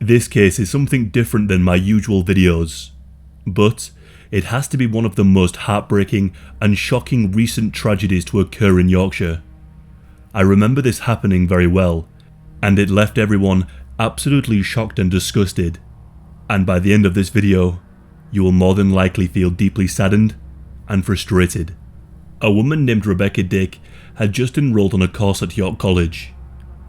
This case is something different than my usual videos, but it has to be one of the most heartbreaking and shocking recent tragedies to occur in Yorkshire. I remember this happening very well, and it left everyone absolutely shocked and disgusted, and by the end of this video, you will more than likely feel deeply saddened and frustrated. A woman named Rebecca Dick had just enrolled on a course at York College.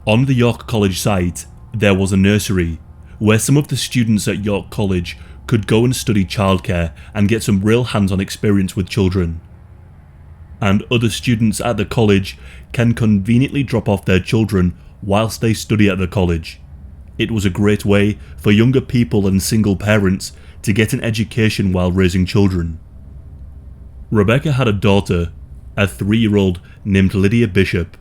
On the York College site, there was a nursery where some of the students at York College could go and study childcare and get some real hands-on experience with children. And other students at the college can conveniently drop off their children whilst they study at the college. It was a great way for younger people and single parents to get an education while raising children. Rebecca had a daughter, a 3-year-old named Lydia Bishop.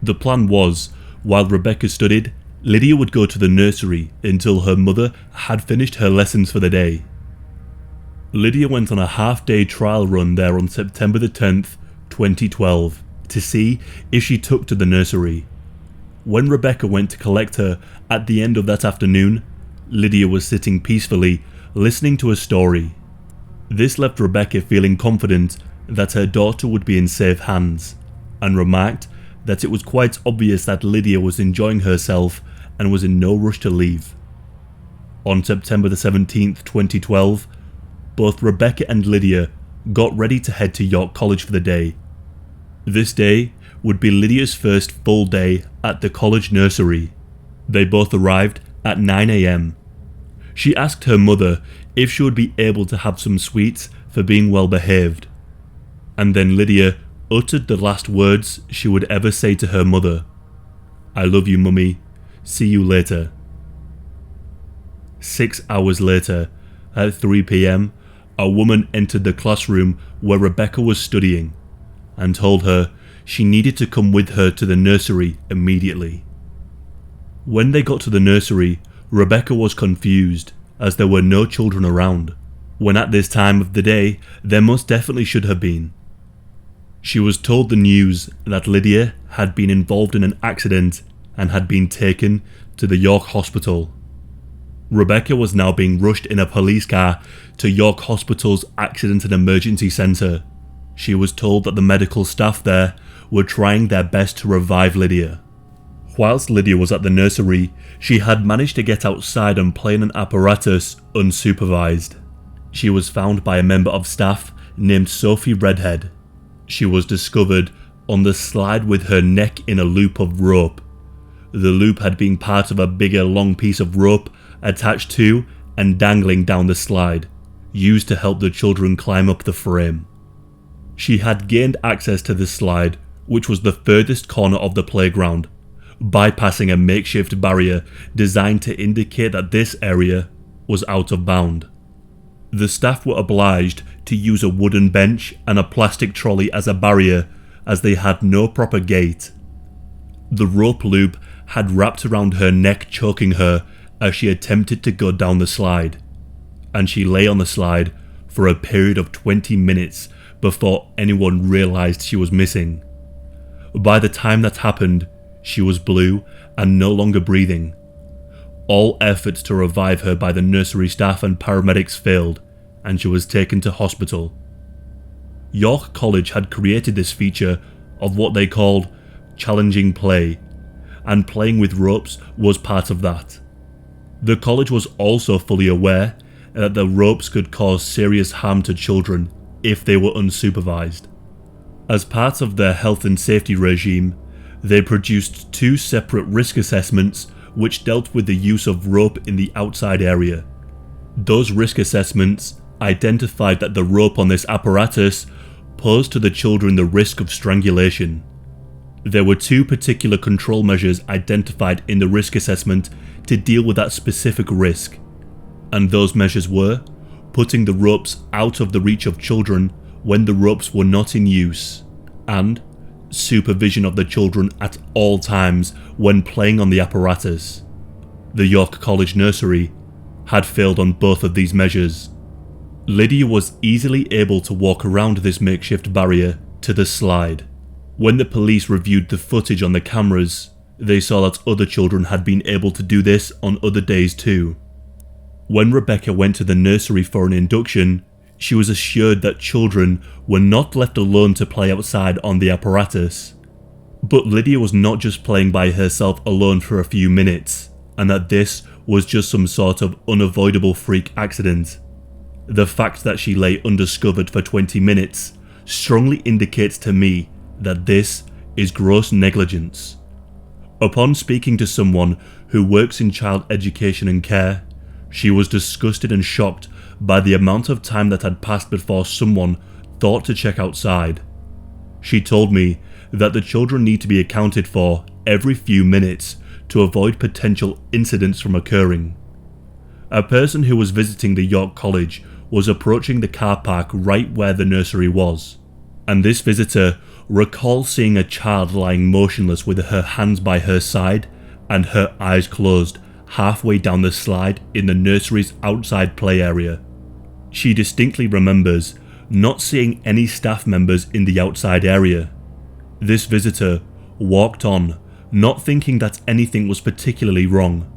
The plan was, while Rebecca studied, Lydia would go to the nursery until her mother had finished her lessons for the day. Lydia went on a half-day trial run there on September the 10th, 2012, to see if she took to the nursery. When Rebecca went to collect her at the end of that afternoon, Lydia was sitting peacefully, listening to a story. This left Rebecca feeling confident that her daughter would be in safe hands, and remarked that it was quite obvious that Lydia was enjoying herself and was in no rush to leave. On September the 17th, 2012, both Rebecca and Lydia got ready to head to York College for the day. This day would be Lydia's first full day at the college nursery. They both arrived at 9 AM. She asked her mother if she would be able to have some sweets for being well behaved. And then Lydia uttered the last words she would ever say to her mother. "I love you, mummy. See you later." 6 hours later, at 3 PM, a woman entered the classroom where Rebecca was studying and told her she needed to come with her to the nursery immediately. When they got to the nursery, Rebecca was confused as there were no children around, when at this time of the day there most definitely should have been. She was told the news that Lydia had been involved in an accident and had been taken to the York Hospital. Rebecca was now being rushed in a police car to York Hospital's Accident and Emergency Centre. She was told that the medical staff there were trying their best to revive Lydia. Whilst Lydia was at the nursery, she had managed to get outside and play in an apparatus unsupervised. She was found by a member of staff named Sophie Redhead. She was discovered on the slide with her neck in a loop of rope. The loop had been part of a bigger long piece of rope attached to and dangling down the slide, used to help the children climb up the frame. She had gained access to the slide, which was the furthest corner of the playground, bypassing a makeshift barrier designed to indicate that this area was out of bound. The staff were obliged to use a wooden bench and a plastic trolley as a barrier, as they had no proper gate. The rope loop had wrapped around her neck, choking her as she attempted to go down the slide, and she lay on the slide for a period of 20 minutes before anyone realised she was missing. By the time that happened, she was blue and no longer breathing. All efforts to revive her by the nursery staff and paramedics failed, and she was taken to hospital. York College had created this feature of what they called challenging play, and playing with ropes was part of that. The college was also fully aware that the ropes could cause serious harm to children if they were unsupervised. As part of their health and safety regime, they produced 2 separate risk assessments which dealt with the use of rope in the outside area. Those risk assessments identified that the rope on this apparatus posed to the children the risk of strangulation. There were 2 particular control measures identified in the risk assessment to deal with that specific risk, and those measures were putting the ropes out of the reach of children when the ropes were not in use, and supervision of the children at all times when playing on the apparatus. The York College nursery had failed on both of these measures. Lydia was easily able to walk around this makeshift barrier to the slide. When the police reviewed the footage on the cameras, They saw that other children had been able to do this on other days too. When Rebecca went to the nursery for an induction, she was assured that children were not left alone to play outside on the apparatus. But Lydia was not just playing by herself alone for a few minutes, and that this was just some sort of unavoidable freak accident. The fact that she lay undiscovered for 20 minutes strongly indicates to me that this is gross negligence. Upon speaking to someone who works in child education and care, she was disgusted and shocked by the amount of time that had passed before someone thought to check outside. She told me that the children need to be accounted for every few minutes to avoid potential incidents from occurring. A person who was visiting the York College was approaching the car park right where the nursery was, and this visitor recalled seeing a child lying motionless with her hands by her side and her eyes closed halfway down the slide in the nursery's outside play area. She distinctly remembers not seeing any staff members in the outside area. This visitor walked on, not thinking that anything was particularly wrong.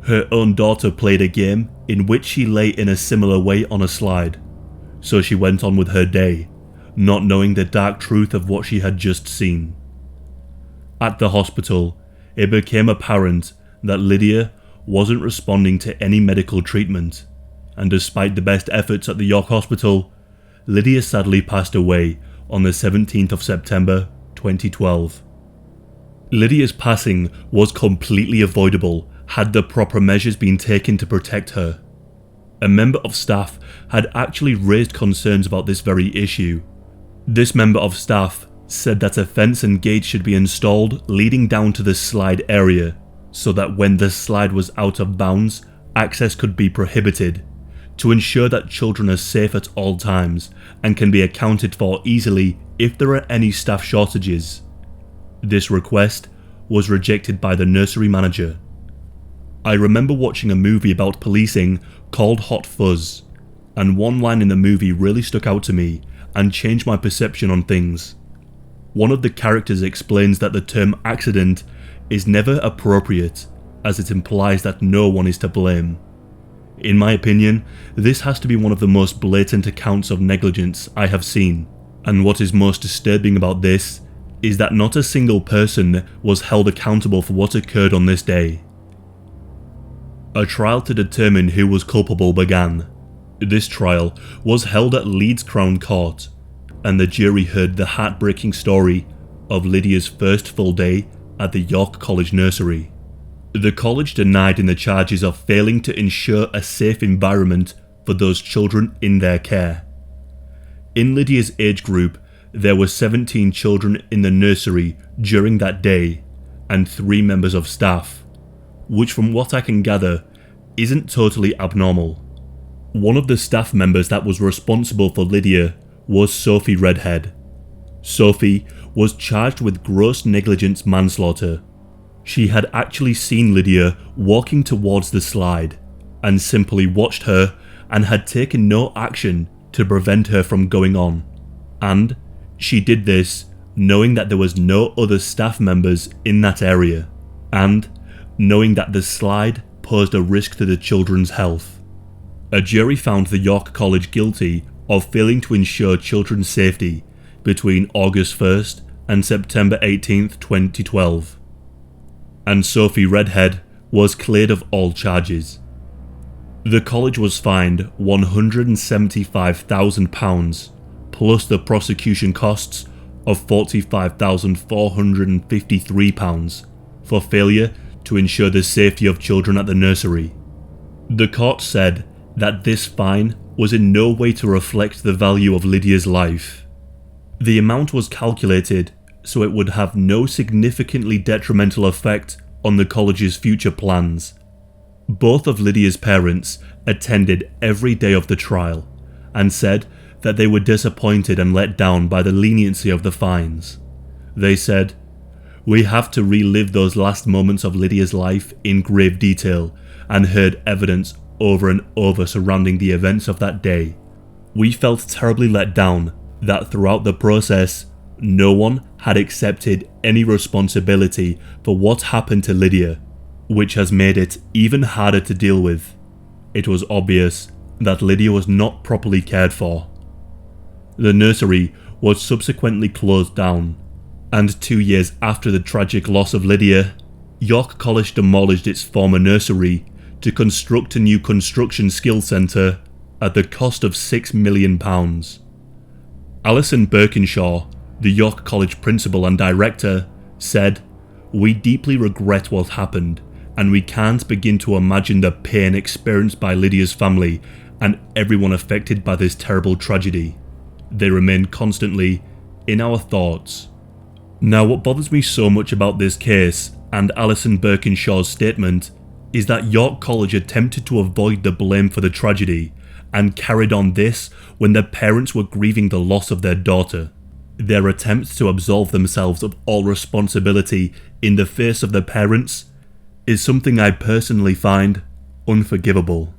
Her own daughter played a game in which she lay in a similar way on a slide, so she went on with her day, not knowing the dark truth of what she had just seen. At the hospital, it became apparent that Lydia wasn't responding to any medical treatment, and despite the best efforts at the York Hospital, Lydia sadly passed away on the 17th of September 2012. Lydia's passing was completely avoidable had the proper measures been taken to protect her. A member of staff had actually raised concerns about this very issue. This member of staff said that a fence and gate should be installed leading down to the slide area, so that when the slide was out of bounds, access could be prohibited, to ensure that children are safe at all times and can be accounted for easily if there are any staff shortages. This request was rejected by the nursery manager. I remember watching a movie about policing called Hot Fuzz, and one line in the movie really stuck out to me and changed my perception on things. One of the characters explains that the term accident is never appropriate, as it implies that no one is to blame. In my opinion, this has to be one of the most blatant accounts of negligence I have seen, and what is most disturbing about this is that not a single person was held accountable for what occurred on this day. A trial to determine who was culpable began. This trial was held at Leeds Crown Court, and the jury heard the heartbreaking story of Lydia's first full day at the York College nursery. The college denied in the charges of failing to ensure a safe environment for those children in their care. In Lydia's age group, there were 17 children in the nursery during that day, and 3 members of staff, which from what I can gather isn't totally abnormal. One of the staff members that was responsible for Lydia was Sophie Redhead. Sophie was charged with gross negligence manslaughter. She had actually seen Lydia walking towards the slide and simply watched her and had taken no action to prevent her from going on. And she did this knowing that there was no other staff members in that area, and knowing that the slide posed a risk to the children's health. A jury found the York College guilty of failing to ensure children's safety between August 1st and September 18th, 2012. And Sophie Redhead was cleared of all charges. The college was fined £175,000 plus the prosecution costs of £45,453 for failure to ensure the safety of children at the nursery. The court said that this fine was in no way to reflect the value of Lydia's life. The amount was calculated so it would have no significantly detrimental effect on the college's future plans. Both of Lydia's parents attended every day of the trial and said that they were disappointed and let down by the leniency of the fines. They said, "We have to relive those last moments of Lydia's life in grave detail and heard evidence over and over surrounding the events of that day. We felt terribly let down that throughout the process, No one had accepted any responsibility for what happened to Lydia, which has made it even harder to deal with. It was obvious that Lydia was not properly cared for. The nursery was subsequently closed down, and 2 years after the tragic loss of Lydia, York College demolished its former nursery to construct a new construction skills centre at the cost of £6 million. Alison Birkinshaw, the York College principal and director, said, "We deeply regret what happened, and we can't begin to imagine the pain experienced by Lydia's family and everyone affected by this terrible tragedy. They remain constantly in our thoughts." Now, what bothers me so much about this case and Alison Birkinshaw's statement is that York College attempted to avoid the blame for the tragedy and carried on this when their parents were grieving the loss of their daughter. Their attempt to absolve themselves of all responsibility in the face of their parents is something I personally find unforgivable.